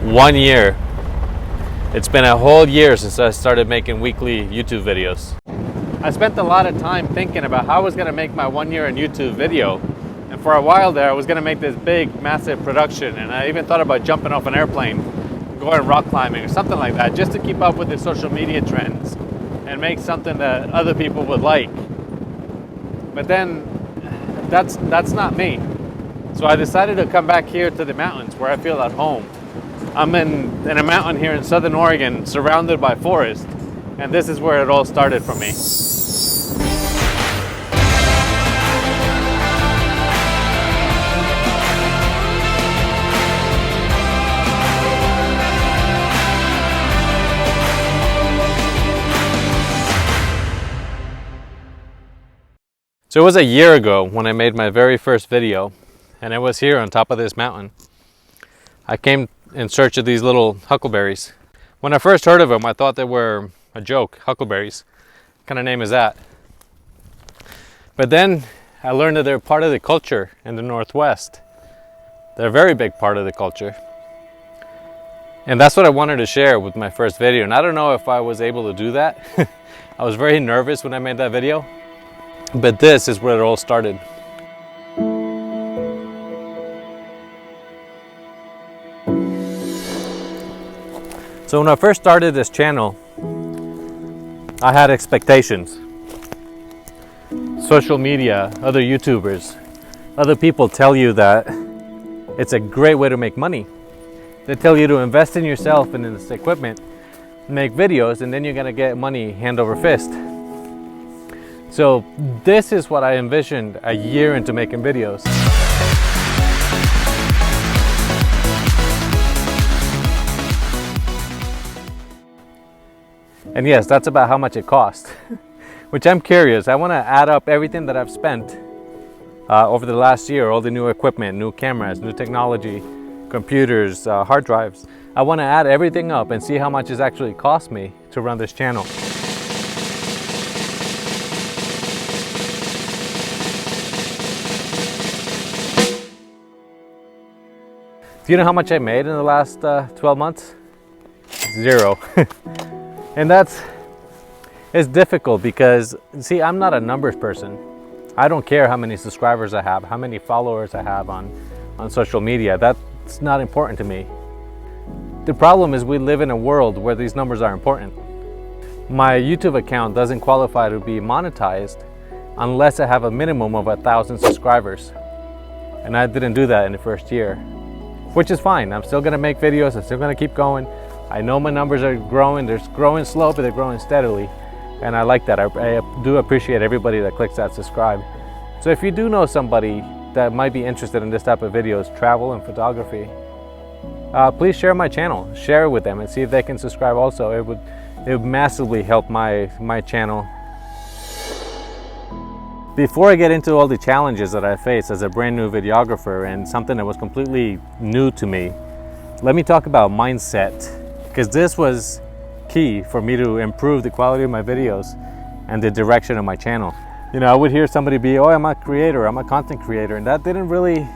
1 year. It's been a whole year since I started making weekly YouTube videos. I spent a lot of time thinking about how I was going to make my 1 year in YouTube video. And for a while there, I was going to make this big, massive production. And I even thought about jumping off an airplane, going rock climbing or something like that, just to keep up with the social media trends and make something that other people would like. But then that's not me. So I decided to come back here to the mountains where I feel at home. I'm in a mountain here in Southern Oregon, surrounded by forest, and this is where it all started for me. So it was a year ago when I made my very first video, and I was here on top of this mountain. I came in search of these little huckleberries. When I first heard of them, I thought they were a joke. Huckleberries, what kind of name is that? But then I learned that they're part of the culture in the Northwest. They're a very big part of the culture. And that's what I wanted to share with my first video. And I don't know if I was able to do that. I was very nervous when I made that video. But this is where it all started. So when I first started this channel, I had expectations. Social media, other YouTubers, other people tell you that it's a great way to make money. They tell you to invest in yourself and in this equipment, make videos, and then you're gonna get money hand over fist. So this is what I envisioned a year into making videos. And yes, that's about how much it cost, which I'm curious. I want to add up everything that I've spent over the last year, all the new equipment, new cameras, new technology, computers, hard drives. I want to add everything up and see how much it's actually cost me to run this channel. Do you know how much I made in the last 12 months? Zero. And it's difficult because, see, I'm not a numbers person. I don't care how many subscribers I have, how many followers I have on social media. That's not important to me. The problem is we live in a world where these numbers are important. My YouTube account doesn't qualify to be monetized unless I have a minimum of 1,000 subscribers. And I didn't do that in the first year, which is fine. I'm still gonna make videos, I'm still gonna keep going. I know my numbers are growing. They're growing slow, but they're growing steadily. And I like that. I do appreciate everybody that clicks that subscribe. So if you do know somebody that might be interested in this type of videos, travel and photography, please share my channel. Share it with them and see if they can subscribe also. It would massively help my channel. Before I get into all the challenges that I face as a brand new videographer and something that was completely new to me, let me talk about mindset. Because this was key for me to improve the quality of my videos and the direction of my channel. You know, I would hear somebody be, oh, I'm a creator, I'm a content creator, and that didn't really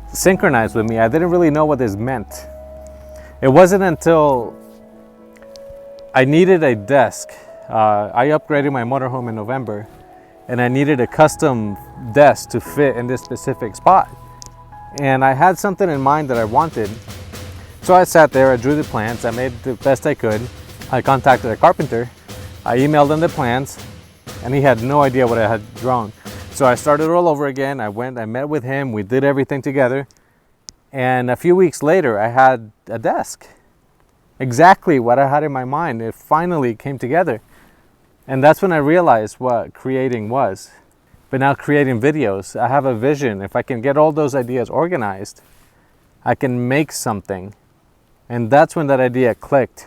synchronize with me. I didn't really know what this meant. It wasn't until I needed a desk. I upgraded my motorhome in November, and I needed a custom desk to fit in this specific spot. And I had something in mind that I wanted. So I sat there, I drew the plans, I made the best I could. I contacted a carpenter, I emailed him the plans, and he had no idea what I had drawn. So I started all over again. I met with him, we did everything together. And a few weeks later, I had a desk. Exactly what I had in my mind. It finally came together. And that's when I realized what creating was. But now creating videos, I have a vision. If I can get all those ideas organized, I can make something. And that's when that idea clicked.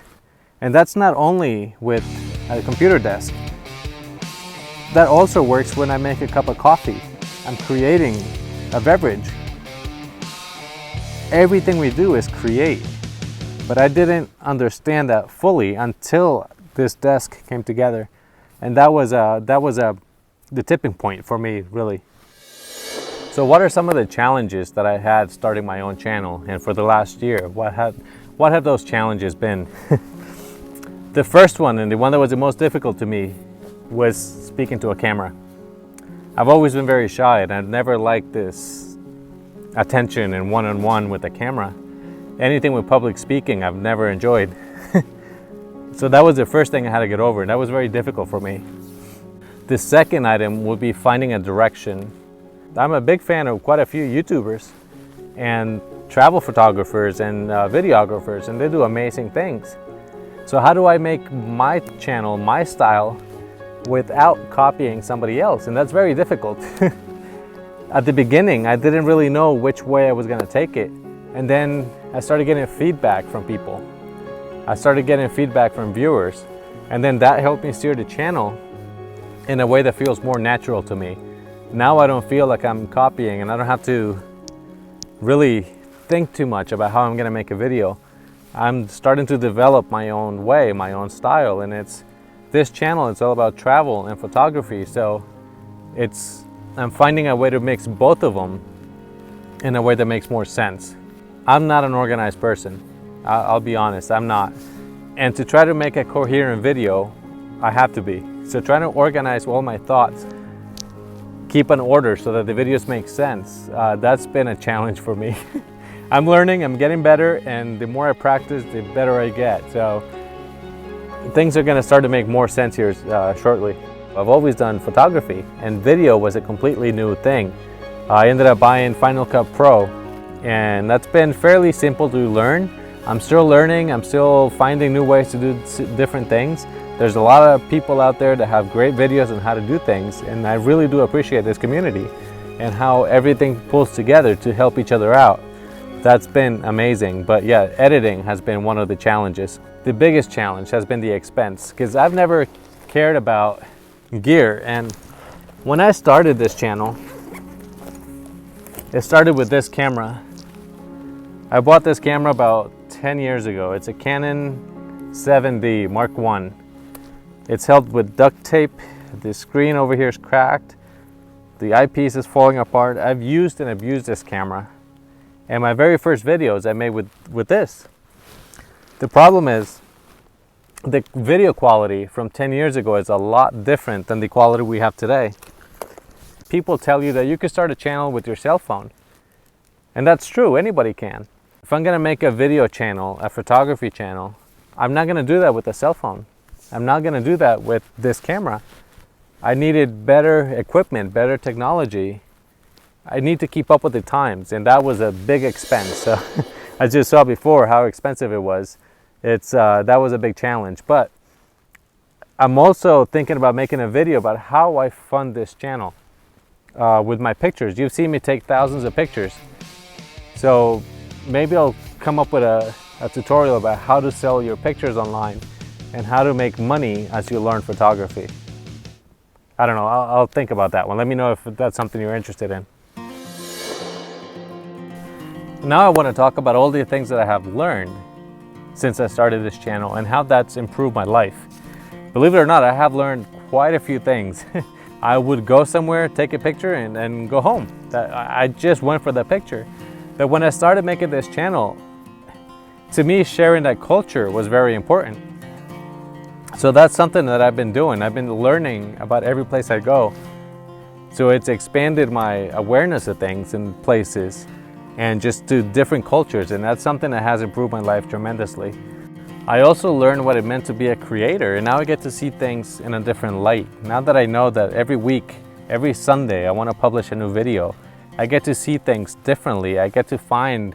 And that's not only with a computer desk. That also works when I make a cup of coffee. I'm creating a beverage. Everything we do is create. But I didn't understand that fully until this desk came together. And that was the tipping point for me, really. So what are some of the challenges that I had starting my own channel, and for the last year, what have those challenges been? The first one, and the one that was the most difficult to me, was speaking to a camera. I've always been very shy, and I've never liked this attention and one-on-one with the camera. Anything with public speaking, I've never enjoyed. So that was the first thing I had to get over, and that was very difficult for me. The second item would be finding a direction. I'm a big fan of quite a few YouTubers and travel photographers and videographers, and they do amazing things. So how do I make my channel, my style, without copying somebody else? And that's very difficult. At the beginning, I didn't really know which way I was going to take it. And then I started getting feedback from people. I started getting feedback from viewers. And then that helped me steer the channel in a way that feels more natural to me. Now I don't feel like I'm copying, and I don't have to really think too much about how I'm going to make a video. I'm starting to develop my own way, my own style, and this channel is all about travel and photography, so I'm finding a way to mix both of them in a way that makes more sense. I'm not an organized person. I'll be honest, I'm not. And to try to make a coherent video, I have to be. So trying to organize all my thoughts, keep an order so that the videos make sense, that's been a challenge for me. I'm learning, I'm getting better, and the more I practice, the better I get. So things are gonna start to make more sense here shortly. I've always done photography, and video was a completely new thing. I ended up buying Final Cut Pro, and that's been fairly simple to learn. I'm still learning, I'm still finding new ways to do different things. There's a lot of people out there that have great videos on how to do things, and I really do appreciate this community and how everything pulls together to help each other out. That's been amazing. But yeah, editing has been one of the challenges. The biggest challenge has been the expense, because I've never cared about gear. And when I started this channel, it started with this camera. I bought this camera about 10 years ago. It's a Canon 7D Mark I. It's held with duct tape. The screen over here is cracked. The eyepiece is falling apart. I've used and abused this camera. And my very first videos I made with this. The problem is the video quality from 10 years ago is a lot different than the quality we have today. People tell you that you can start a channel with your cell phone. And that's true, anybody can. If I'm gonna make a video channel, a photography channel, I'm not gonna do that with a cell phone. I'm not gonna do that with this camera. I needed better equipment, better technology. I need to keep up with the times, and that was a big expense. So I just saw before how expensive it was. That was a big challenge. But I'm also thinking about making a video about how I fund this channel with my pictures. You've seen me take thousands of pictures. So maybe I'll come up with a tutorial about how to sell your pictures online and how to make money as you learn photography. I don't know, I'll think about that one. Let me know if that's something you're interested in. Now I want to talk about all the things that I have learned since I started this channel and how that's improved my life. Believe it or not, I have learned quite a few things. I would go somewhere, take a picture, and go home. I just went for the picture. But when I started making this channel, to me, sharing that culture was very important. So that's something that I've been doing. I've been learning about every place I go. So it's expanded my awareness of things and places and just to different cultures, and that's something that has improved my life tremendously. I also learned what it meant to be a creator, and now I get to see things in a different light. Now that I know that every week, every Sunday, I want to publish a new video, I get to see things differently. I get to find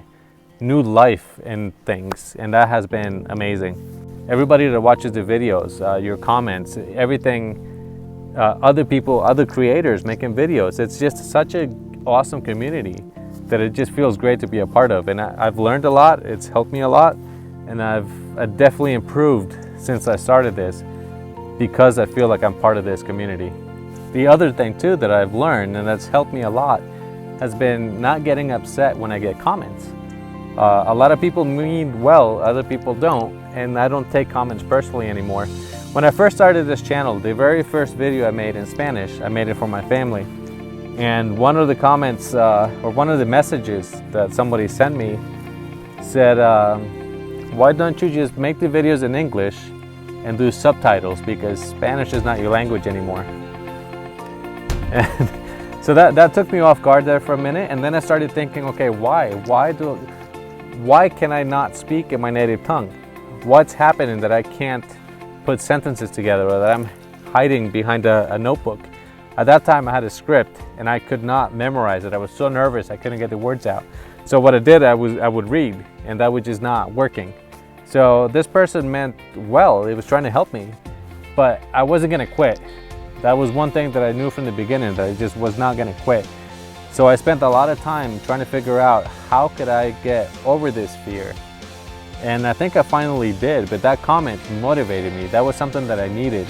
new life in things, and that has been amazing. Everybody that watches the videos, your comments, everything, other people, other creators making videos, it's just such an awesome community that it just feels great to be a part of. And I've learned a lot, it's helped me a lot, and I've definitely improved since I started this because I feel like I'm part of this community. The other thing too that I've learned, and that's helped me a lot, has been not getting upset when I get comments. A lot of people mean well, other people don't, and I don't take comments personally anymore. When I first started this channel, the very first video I made in Spanish, I made it for my family. And one of the comments, or one of the messages that somebody sent me said, why don't you just make the videos in English and do subtitles, because Spanish is not your language anymore. And so that took me off guard there for a minute, and then I started thinking, okay, why can I not speak in my native tongue? What's happening that I can't put sentences together, or that I'm hiding behind a notebook? At that time I had a script and I could not memorize it. I was so nervous I couldn't get the words out. So what I did, I would read, and that was just not working. So this person meant well, it was trying to help me, but I wasn't gonna quit. That was one thing that I knew from the beginning, that I just was not gonna quit. So I spent a lot of time trying to figure out how could I get over this fear. And I think I finally did, but that comment motivated me. That was something that I needed.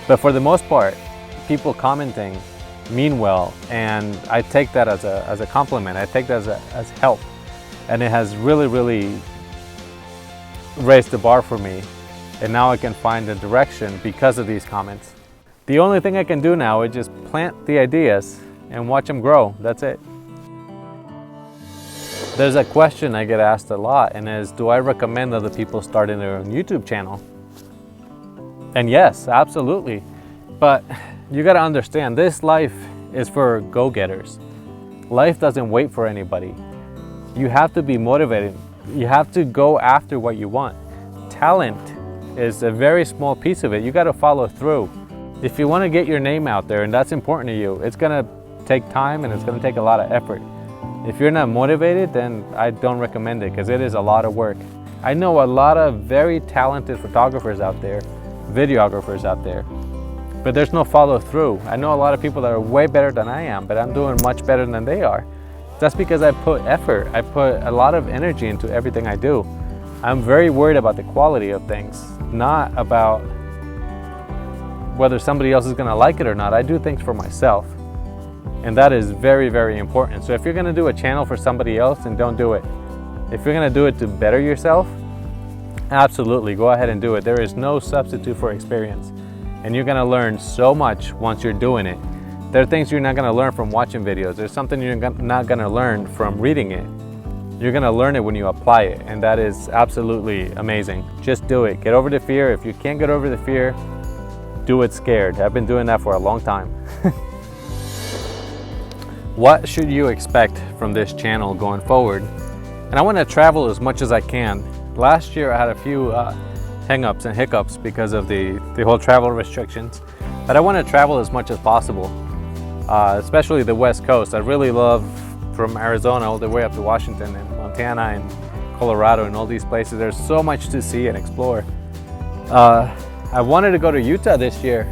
But for the most part, people commenting mean well, and I take that as a compliment. I take that as help. And it has really, really raised the bar for me. And now I can find a direction because of these comments. The only thing I can do now is just plant the ideas and watch them grow. That's it. There's a question I get asked a lot, and is, do I recommend other people starting their own YouTube channel? And yes, absolutely. But you gotta understand, this life is for go-getters. Life doesn't wait for anybody. You have to be motivated. You have to go after what you want. Talent is a very small piece of it. You gotta follow through. If you wanna get your name out there, and that's important to you, it's gonna take time and it's gonna take a lot of effort. If you're not motivated, then I don't recommend it, because it is a lot of work. I know a lot of very talented photographers out there, videographers out there, but there's no follow through. I know a lot of people that are way better than I am, but I'm doing much better than they are. That's because I put effort. I put a lot of energy into everything I do. I'm very worried about the quality of things, not about whether somebody else is gonna like it or not. I do things for myself. And that is very, very important. So if you're gonna do a channel for somebody else, then don't do it. If you're gonna do it to better yourself, absolutely, go ahead and do it. There is no substitute for experience. And you're gonna learn so much once you're doing it. There are things you're not gonna learn from watching videos. There's something you're not gonna learn from reading it. You're gonna learn it when you apply it, and that is absolutely amazing. Just do it. Get over the fear. If you can't get over the fear, do it scared. I've been doing that for a long time. What should you expect from this channel going forward? And I want to travel as much as I can. Last year I had a few hang-ups and hiccups because of the whole travel restrictions, but I want to travel as much as possible, especially the West Coast. I really love from Arizona all the way up to Washington and Montana and Colorado and all these places. There's so much to see and explore. I wanted to go to Utah this year,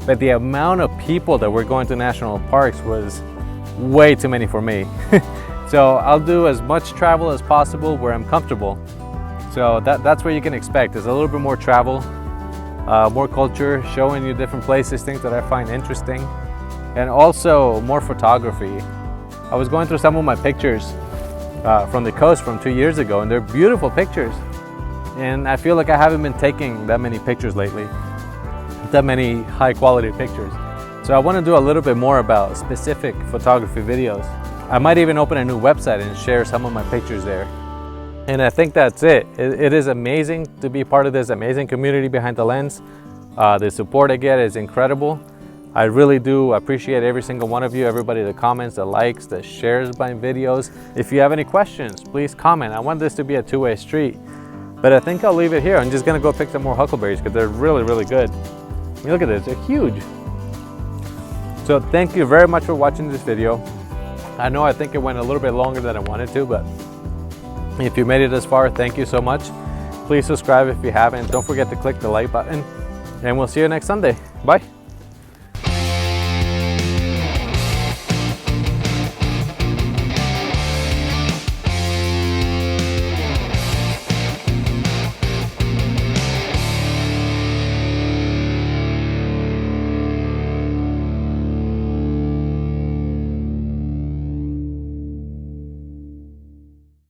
but the amount of people that were going to national parks was way too many for me. So I'll do as much travel as possible where I'm comfortable. So that's what you can expect. There's a little bit more travel, more culture, showing you different places, things that I find interesting, and also more photography. I was going through some of my pictures from the coast from 2 years ago, and they're beautiful pictures. And I feel like I haven't been taking that many pictures lately, that many high quality pictures. So I want to do a little bit more about specific photography videos. I might even open a new website and share some of my pictures there. And I think that's it. It is amazing to be part of this amazing community behind the lens. The support I get is incredible. I really do appreciate every single one of you, everybody that comments, that likes, that shares my videos. If you have any questions, please comment. I want this to be a two-way street. But I think I'll leave it here. I'm just gonna go pick some more huckleberries because they're really, really good. I mean, look at this, they're huge. So thank you very much for watching this video. I think it went a little bit longer than I wanted to, but if you made it this far, thank you so much. Please subscribe if you haven't. Don't forget to click the like button, and we'll see you next Sunday. Bye.